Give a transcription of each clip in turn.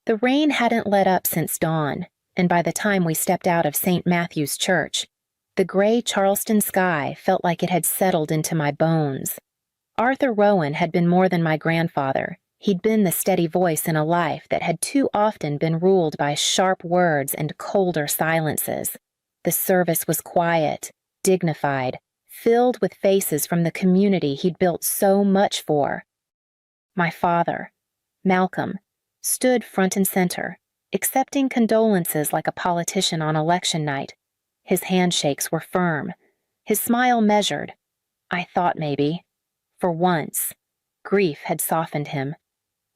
The rain hadn't let up since dawn, and by the time we stepped out of St. Matthew's Church, the gray Charleston sky felt like it had settled into my bones. Arthur Rowan had been more than my grandfather. He'd been the steady voice in a life that had too often been ruled by sharp words and colder silences. The service was quiet, dignified, filled with faces from the community he'd built so much for. My father, Malcolm, stood front and center, accepting condolences like a politician on election night. His handshakes were firm, his smile measured. I thought maybe, for once, grief had softened him.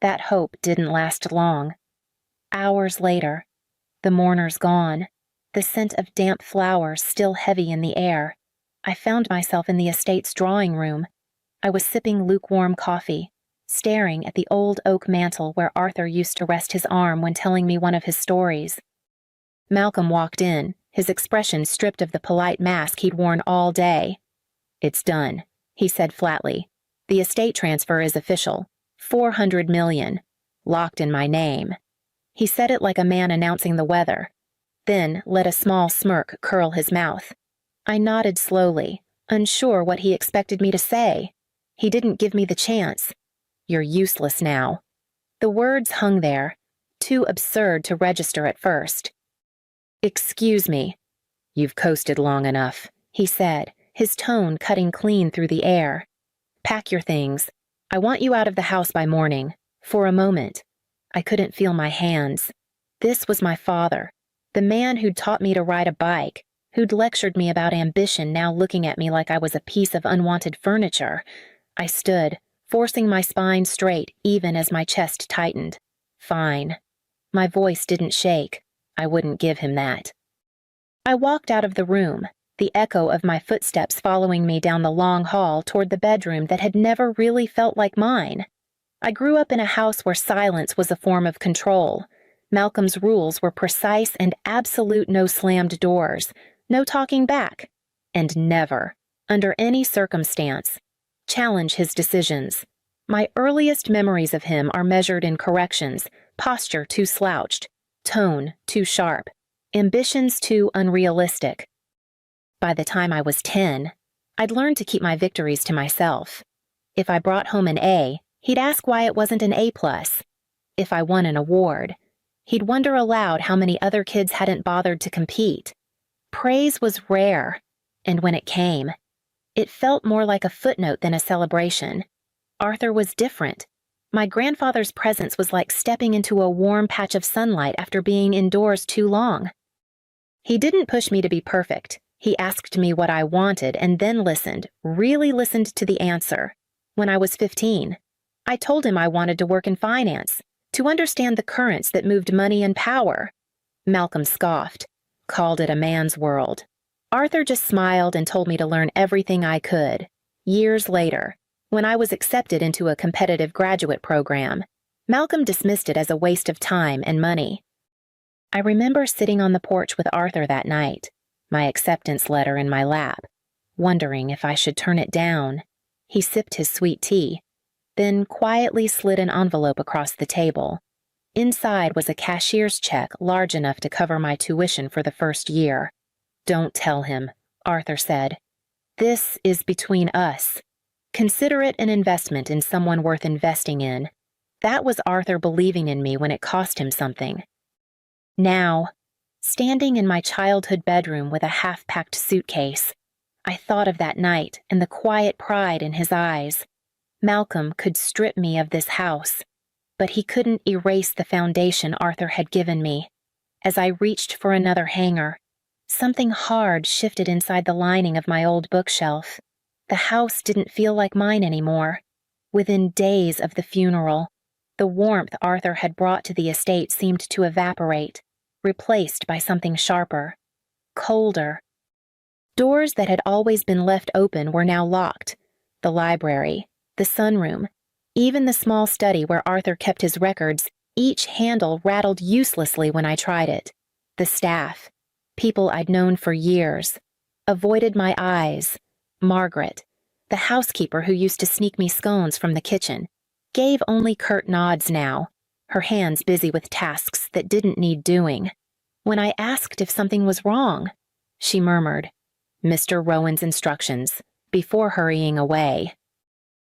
That hope didn't last long. Hours later, the mourners gone, the scent of damp flowers still heavy in the air, I found myself in the estate's drawing room. I was sipping lukewarm coffee, staring at the old oak mantel where Arthur used to rest his arm when telling me one of his stories. Malcolm walked in, his expression stripped of the polite mask he'd worn all day. "It's done," he said flatly. "The estate transfer is official. 400 million. Locked in my name." He said it like a man announcing the weather, then let a small smirk curl his mouth. I nodded slowly, unsure what he expected me to say. He didn't give me the chance. "You're useless now." The words hung there, too absurd to register at first. "Excuse me." "You've coasted long enough," he said, his tone cutting clean through the air. "Pack your things. I want you out of the house by morning. For a moment." I couldn't feel my hands. This was my father, the man who'd taught me to ride a bike, who'd lectured me about ambition, now looking at me like I was a piece of unwanted furniture. I stood, forcing my spine straight even as my chest tightened. Fine. My voice didn't shake. I wouldn't give him that. I walked out of the room, the echo of my footsteps following me down the long hall toward the bedroom that had never really felt like mine. I grew up in a house where silence was a form of control. Malcolm's rules were precise and absolute: no slammed doors, no talking back, and never, under any circumstance, challenge his decisions. My earliest memories of him are measured in corrections: posture too slouched, tone too sharp, ambitions too unrealistic. By the time I was 10, I'd learned to keep my victories to myself. If I brought home an A, he'd ask why it wasn't an A+. If I won an award, he'd wonder aloud how many other kids hadn't bothered to compete. Praise was rare, and when it came, it felt more like a footnote than a celebration. Arthur was different. My grandfather's presence was like stepping into a warm patch of sunlight after being indoors too long. He didn't push me to be perfect. He asked me what I wanted and then listened, really listened to the answer. When I was 15, I told him I wanted to work in finance, to understand the currents that moved money and power. Malcolm scoffed, called it a man's world. Arthur just smiled and told me to learn everything I could. Years later, when I was accepted into a competitive graduate program, Malcolm dismissed it as a waste of time and money. I remember sitting on the porch with Arthur that night, my acceptance letter in my lap, wondering if I should turn it down. He sipped his sweet tea, then quietly slid an envelope across the table. Inside was a cashier's check large enough to cover my tuition for the first year. "Don't tell him," Arthur said. "This is between us. Consider it an investment in someone worth investing in." That was Arthur believing in me when it cost him something. Now, standing in my childhood bedroom with a half-packed suitcase, I thought of that night and the quiet pride in his eyes. Malcolm could strip me of this house, but he couldn't erase the foundation Arthur had given me. As I reached for another hanger, something hard shifted inside the lining of my old bookshelf. The house didn't feel like mine anymore. Within days of the funeral, the warmth Arthur had brought to the estate seemed to evaporate, replaced by something sharper, colder. Doors that had always been left open were now locked. The library, the sunroom, even the small study where Arthur kept his records, each handle rattled uselessly when I tried it. The staff, people I'd known for years, avoided my eyes. Margaret, the housekeeper who used to sneak me scones from the kitchen, gave only curt nods now. her hands busy with tasks that didn't need doing. When I asked if something was wrong, she murmured, "Mr. Rowan's instructions," before hurrying away.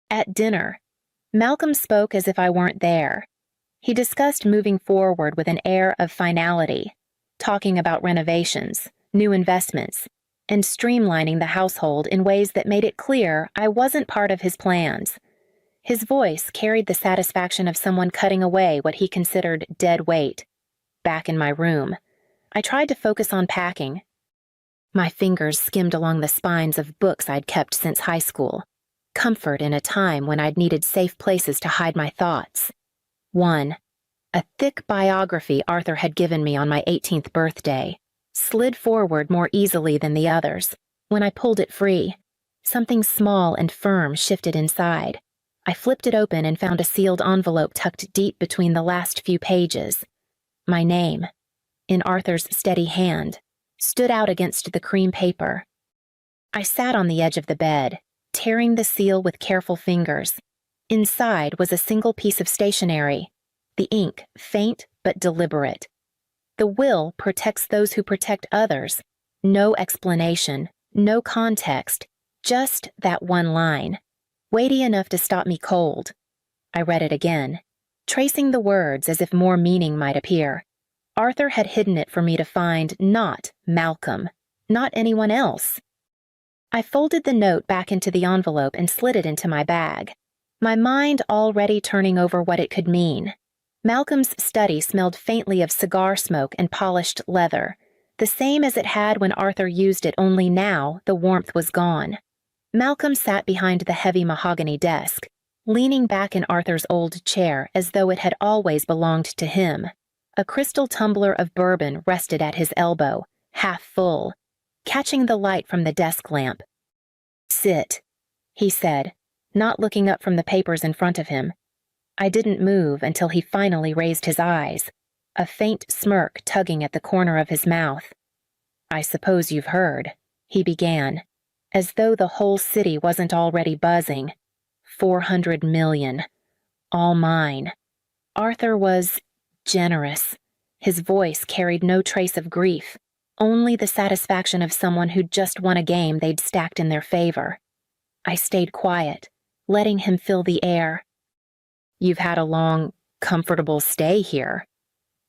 At dinner, Malcolm spoke as if I weren't there. He discussed moving forward with an air of finality, talking about renovations, new investments, and streamlining the household in ways that made it clear I wasn't part of his plans. His voice carried the satisfaction of someone cutting away what he considered dead weight. Back in my room, I tried to focus on packing. My fingers skimmed along the spines of books I'd kept since high school, comfort in a time when I'd needed safe places to hide my thoughts. One, a thick biography Arthur had given me on my 18th birthday, slid forward more easily than the others. When I pulled it free, something small and firm shifted inside. I flipped it open and found a sealed envelope tucked deep between the last few pages. My name, in Arthur's steady hand, stood out against the cream paper. I sat on the edge of the bed, tearing the seal with careful fingers. Inside was a single piece of stationery, the ink faint but deliberate. The will protects those who protect others. No explanation, no context, just that one line, weighty enough to stop me cold. I read it again, tracing the words as if more meaning might appear. Arthur had hidden it for me to find not Malcolm, not anyone else. I folded the note back into the envelope and slid it into my bag, my mind already turning over what it could mean. Malcolm's study smelled faintly of cigar smoke and polished leather, the same as it had when Arthur used it, only now the warmth was gone. Malcolm sat behind the heavy mahogany desk, leaning back in Arthur's old chair as though it had always belonged to him. A crystal tumbler of bourbon rested at his elbow, half full, catching the light from the desk lamp. "Sit," he said, not looking up from the papers in front of him. I didn't move until he finally raised his eyes, a faint smirk tugging at the corner of his mouth. "I suppose you've heard," he began, as though the whole city wasn't already buzzing. 400 million. All mine. Arthur was generous. His voice carried no trace of grief, only the satisfaction of someone who'd just won a game they'd stacked in their favor. I stayed quiet, letting him fill the air. "You've had a long, comfortable stay here.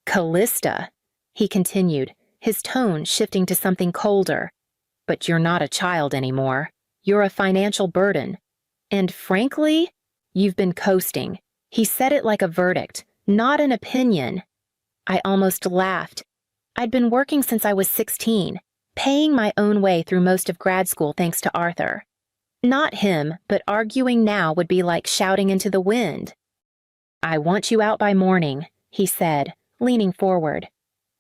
Callista," he continued, his tone shifting to something colder. "But you're not a child anymore. You're a financial burden. And frankly, you've been coasting." He said it like a verdict, not an opinion. I almost laughed. I'd been working since I was 16, paying my own way through most of grad school thanks to Arthur. Not him, but arguing now would be like shouting into the wind. "I want you out by morning," he said, leaning forward.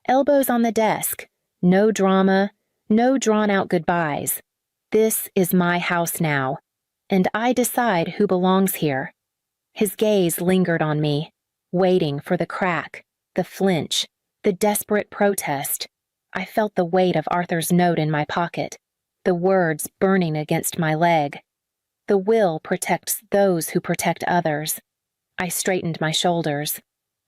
Elbows on the desk. No drama, no drawn-out goodbyes. This is my house now, and I decide who belongs here. His gaze lingered on me, waiting for the crack, the flinch, the desperate protest. I felt the weight of Arthur's note in my pocket, the words burning against my leg. The will protects those who protect others. I straightened my shoulders.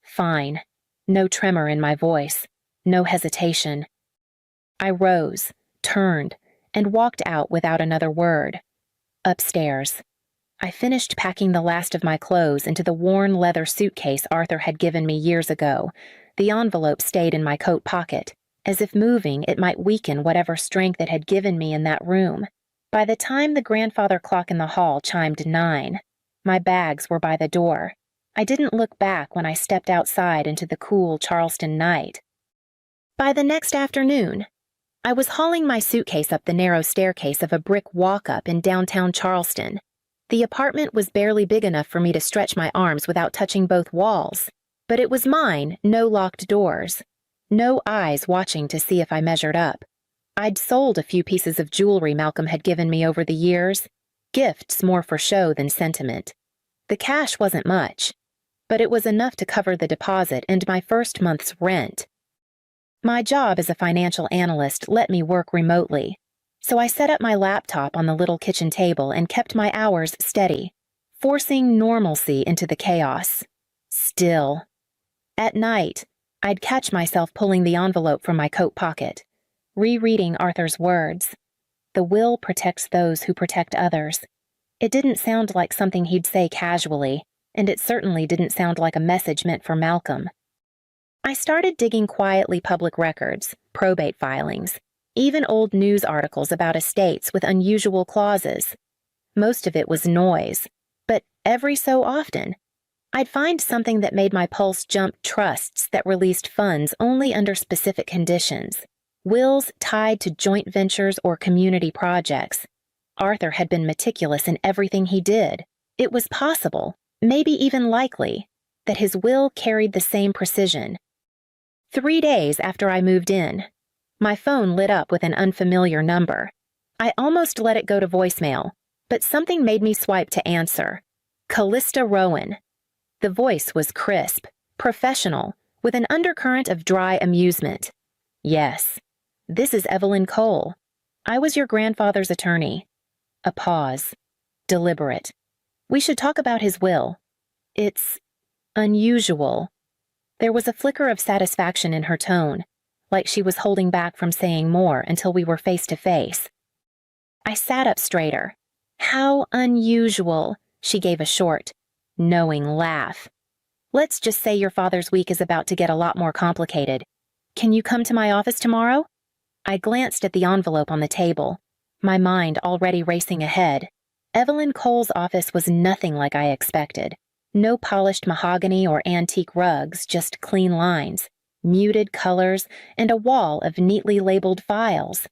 Fine. No tremor in my voice. No hesitation. I rose, turned, and walked out without another word. Upstairs. I finished packing the last of my clothes into the worn leather suitcase Arthur had given me years ago. The envelope stayed in my coat pocket, as if moving it might weaken whatever strength it had given me in that room. By the time the grandfather clock in the hall chimed 9, my bags were by the door. I didn't look back when I stepped outside into the cool Charleston night. By the next afternoon, I was hauling my suitcase up the narrow staircase of a brick walk-up in downtown Charleston. The apartment was barely big enough for me to stretch my arms without touching both walls, but it was mine, no locked doors. No eyes watching to see if I measured up. I'd sold a few pieces of jewelry Malcolm had given me over the years, gifts more for show than sentiment. The cash wasn't much, but it was enough to cover the deposit and my first month's rent. My job as a financial analyst let me work remotely, so I set up my laptop on the little kitchen table and kept my hours steady, forcing normalcy into the chaos. Still, At night, I'd catch myself pulling the envelope from my coat pocket, rereading Arthur's words. The will protects those who protect others. It didn't sound like something he'd say casually, and it certainly didn't sound like a message meant for Malcolm. I started digging quietly public records, probate filings, even old news articles about estates with unusual clauses. Most of it was noise, but every so often, I'd find something that made my pulse jump: trusts that released funds only under specific conditions, wills tied to joint ventures or community projects. Arthur had been meticulous in everything he did. It was possible, maybe even likely, that his will carried the same precision. 3 days after I moved in, my phone lit up with an unfamiliar number. I almost let it go to voicemail, but something made me swipe to answer. Callista Rowan. The voice was crisp, professional, with an undercurrent of dry amusement. Yes, this is Evelyn Cole. I was your grandfather's attorney. A pause. Deliberate. We should talk about his will. It's unusual. There was a flicker of satisfaction in her tone, like she was holding back from saying more until we were face to face. I sat up straighter. How unusual, she gave a short, knowing laugh. Let's just say your father's week is about to get a lot more complicated. Can you come to my office tomorrow? I glanced at the envelope on the table, my mind already racing ahead. Evelyn Cole's office was nothing like I expected. No polished mahogany or antique rugs, just clean lines, muted colors, and a wall of neatly labeled files.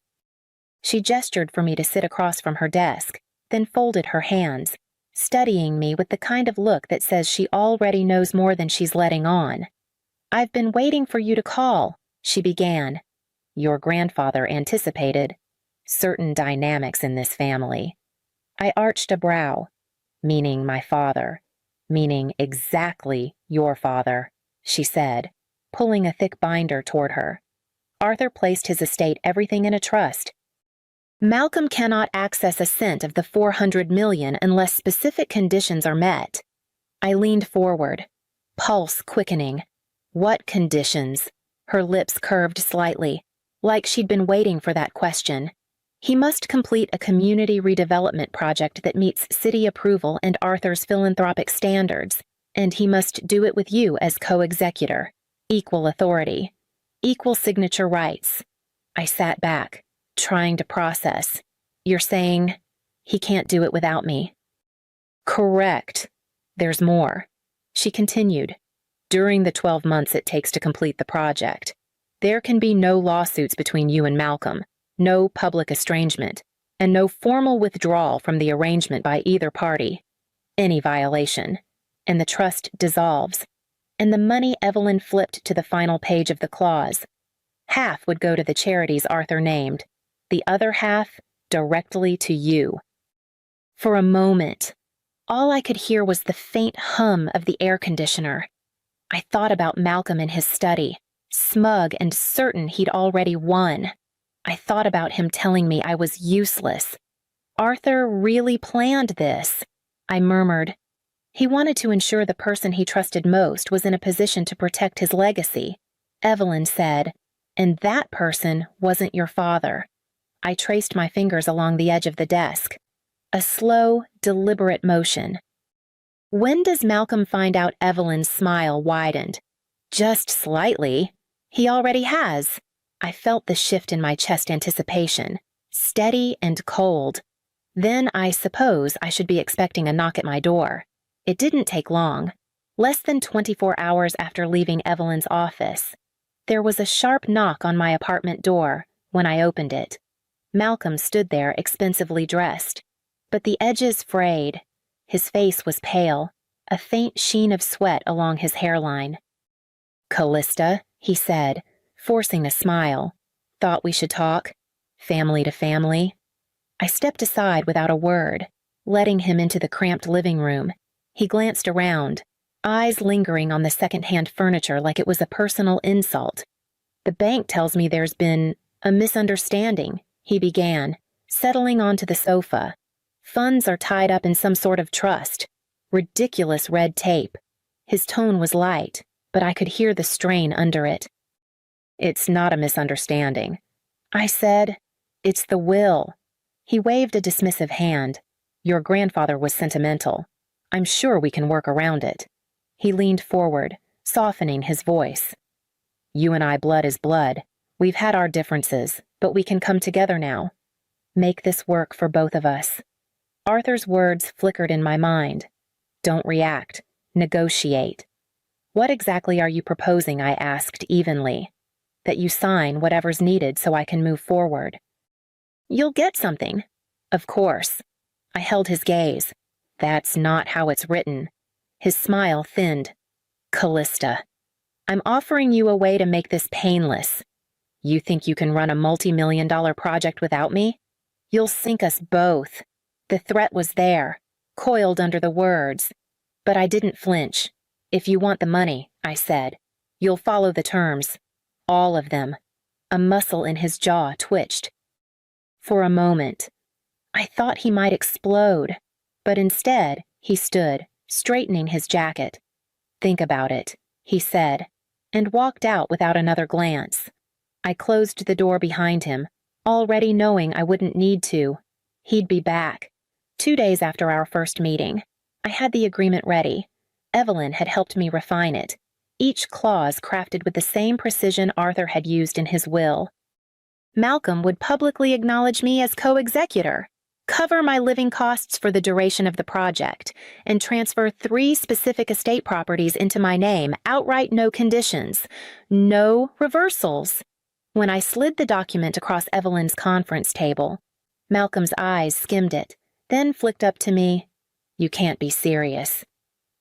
She gestured for me to sit across from her desk, then folded her hands, studying me with the kind of look that says she already knows more than she's letting on. I've been waiting for you to call, she began. Your grandfather anticipated certain dynamics in this family. I arched a brow, meaning my father. Meaning exactly your father, she said, pulling a thick binder toward her. Arthur placed his estate everything in a trust. Malcolm cannot access a cent of the $400 million unless specific conditions are met. I leaned forward, pulse quickening. What conditions? Her lips curved slightly, like she'd been waiting for that question. He must complete a community redevelopment project that meets city approval and Arthur's philanthropic standards, and he must do it with you as co-executor. Equal authority. Equal signature rights. I sat back, trying to process. You're saying he can't do it without me? Correct. There's more. She continued. During the 12 months it takes to complete the project, there can be no lawsuits between you and Malcolm. No public estrangement, and no formal withdrawal from the arrangement by either party. Any violation, and the trust dissolves, and the money Evelyn flipped to the final page of the clause. Half would go to the charities Arthur named, the other half directly to you. For a moment, all I could hear was the faint hum of the air conditioner. I thought about Malcolm in his study, smug and certain he'd already won. I thought about him telling me I was useless. Arthur really planned this, I murmured. He wanted to ensure the person he trusted most was in a position to protect his legacy. Evelyn said, and that person wasn't your father. I traced my fingers along the edge of the desk. A slow, deliberate motion. When does Malcolm find out? Evelyn's smile widened. Just slightly. He already has. I felt the shift in my chest anticipation, steady and cold. Then I suppose I should be expecting a knock at my door. It didn't take long. Less than 24 hours after leaving Evelyn's office, there was a sharp knock on my apartment door when I opened it. Malcolm stood there expensively dressed, but the edges frayed. His face was pale, a faint sheen of sweat along his hairline. Callista, he said, forcing a smile. Thought we should talk? Family to family? I stepped aside without a word, letting him into the cramped living room. He glanced around, eyes lingering on the second-hand furniture like it was a personal insult. The bank tells me there's been a misunderstanding, he began, settling onto the sofa. Funds are tied up in some sort of trust. Ridiculous red tape. His tone was light, but I could hear the strain under it. "It's not a misunderstanding," I said. "It's the will." He waved a dismissive hand. "Your grandfather was sentimental. I'm sure we can work around it." He leaned forward, softening his voice. "You and I, blood is blood. We've had our differences, but we can come together now. Make this work for both of us." Arthur's words flickered in my mind. "Don't react. Negotiate." "What exactly are you proposing?" I asked evenly. "That you sign whatever's needed so I can move forward." "You'll get something." "Of course." I held his gaze. "That's not how it's written." His smile thinned. "Callista, I'm offering you a way to make this painless. You think you can run a multi-million-dollar project without me? You'll sink us both." The threat was there, coiled under the words. But I didn't flinch. "If you want the money," I said, "you'll follow the terms. All of them." A muscle in his jaw twitched. For a moment, I thought he might explode, but instead he stood, straightening his jacket. "Think about it," he said, and walked out without another glance. I closed the door behind him, already knowing I wouldn't need to. He'd be back. 2 days after our first meeting, I had the agreement ready. Evelyn had helped me refine it, each clause crafted with the same precision Arthur had used in his will. Malcolm would publicly acknowledge me as co-executor, cover my living costs for the duration of the project, and transfer 3 specific estate properties into my name, outright no conditions, no reversals. When I slid the document across Evelyn's conference table, Malcolm's eyes skimmed it, then flicked up to me. "You can't be serious."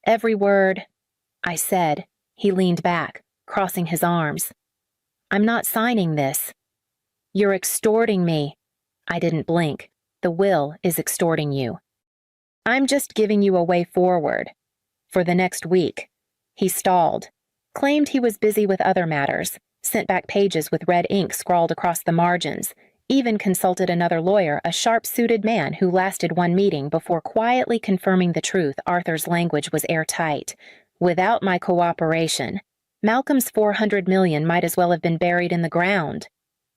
"Every word," I said. He leaned back, crossing his arms. "I'm not signing this." "You're extorting me." I didn't blink. "The will is extorting you." "I'm just giving you a way forward. For the next week." He stalled, claimed he was busy with other matters, sent back pages with red ink scrawled across the margins, even consulted another lawyer, a sharp-suited man who lasted 1 meeting before quietly confirming the truth Arthur's language was airtight. Without my cooperation, Malcolm's $400 million might as well have been buried in the ground.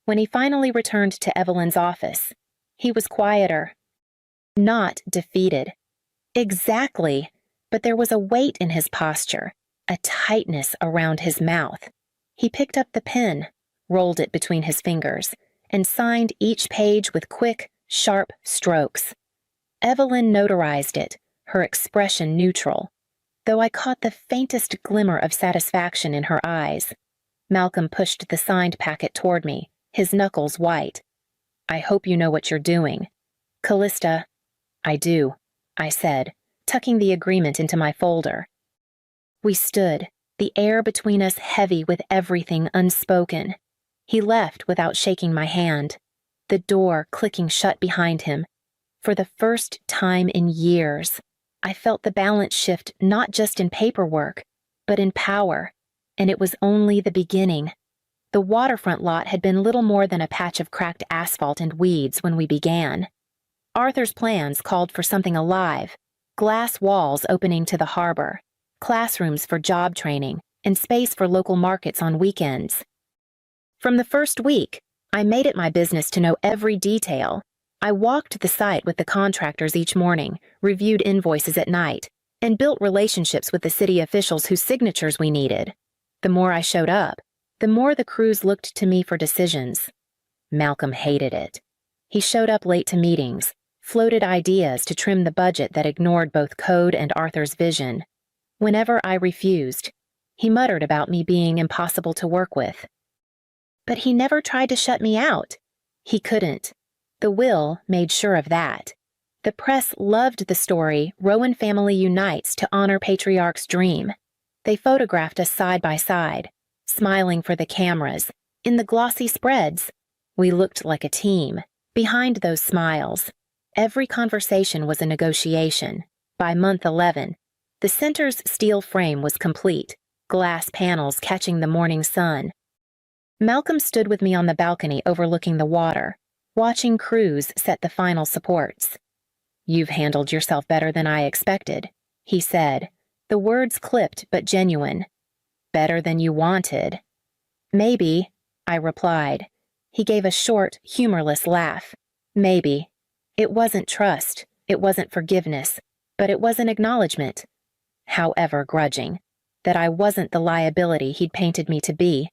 When he finally returned to Evelyn's office, he was quieter. Not defeated. Exactly, but there was a weight in his posture, a tightness around his mouth. He picked up the pen, rolled it between his fingers, and signed each page with quick, sharp strokes. Evelyn notarized it, her expression neutral, though I caught the faintest glimmer of satisfaction in her eyes. Malcolm pushed the signed packet toward me, his knuckles white. "I hope you know what you're doing." "Callista." "I do," I said, tucking the agreement into my folder. We stood, the air between us heavy with everything unspoken. He left without shaking my hand, the door clicking shut behind him. For the first time in years, I felt the balance shift not just in paperwork, but in power, and it was only the beginning. The waterfront lot had been little more than a patch of cracked asphalt and weeds when we began. Arthur's plans called for something alive, glass walls opening to the harbor, classrooms for job training, and space for local markets on weekends. From the first week, I made it my business to know every detail. I walked the site with the contractors each morning, reviewed invoices at night, and built relationships with the city officials whose signatures we needed. The more I showed up, the more the crews looked to me for decisions. Malcolm hated it. He showed up late to meetings, floated ideas to trim the budget that ignored both code and Arthur's vision. Whenever I refused, he muttered about me being impossible to work with. But he never tried to shut me out. He couldn't. The will made sure of that. The press loved the story Rowan Family Unites to honor Patriarch's dream. They photographed us side by side, smiling for the cameras. In the glossy spreads, we looked like a team. Behind those smiles, every conversation was a negotiation. By month 11, the center's steel frame was complete, glass panels catching the morning sun. Malcolm stood with me on the balcony overlooking the water, watching crews set the final supports. "You've handled yourself better than I expected," he said, the words clipped but genuine. better than you wanted." "Maybe," I replied. He gave a short, humorless laugh. "Maybe. It wasn't trust, it wasn't forgiveness, but it was an acknowledgement, however grudging, that I wasn't the liability he'd painted me to be.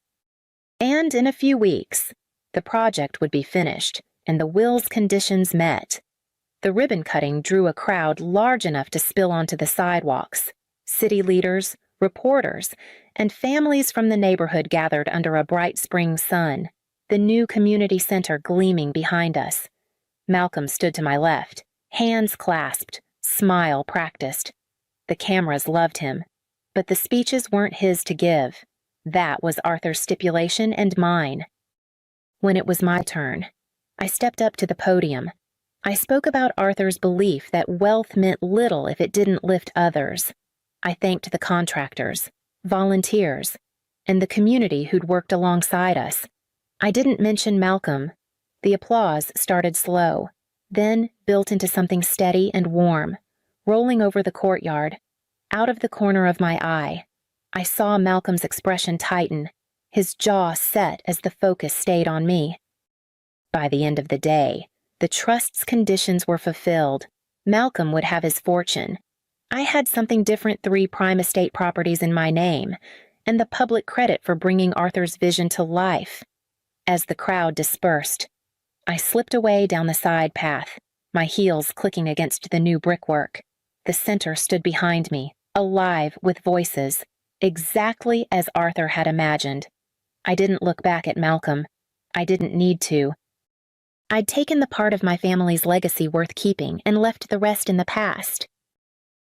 And in a few weeks, the project would be finished and the will's conditions met. The ribbon cutting drew a crowd large enough to spill onto the sidewalks. City leaders, reporters, and families from the neighborhood gathered under a bright spring sun, the new community center gleaming behind us. Malcolm stood to my left, hands clasped, smile practiced. The cameras loved him, but the speeches weren't his to give. That was Arthur's stipulation and mine. When it was my turn, I stepped up to the podium. I spoke about Arthur's belief that wealth meant little if it didn't lift others. I thanked the contractors, volunteers, and the community who'd worked alongside us. I didn't mention Malcolm. The applause started slow, then built into something steady and warm, rolling over the courtyard. Out of the corner of my eye, I saw Malcolm's expression tighten, his jaw set as the focus stayed on me. By the end of the day, the trust's conditions were fulfilled. Malcolm would have his fortune. I had something different, 3 prime estate properties in my name, and the public credit for bringing Arthur's vision to life. As the crowd dispersed, I slipped away down the side path, my heels clicking against the new brickwork. The center stood behind me, alive with voices, exactly as Arthur had imagined. I didn't look back at Malcolm. I didn't need to. I'd taken the part of my family's legacy worth keeping and left the rest in the past.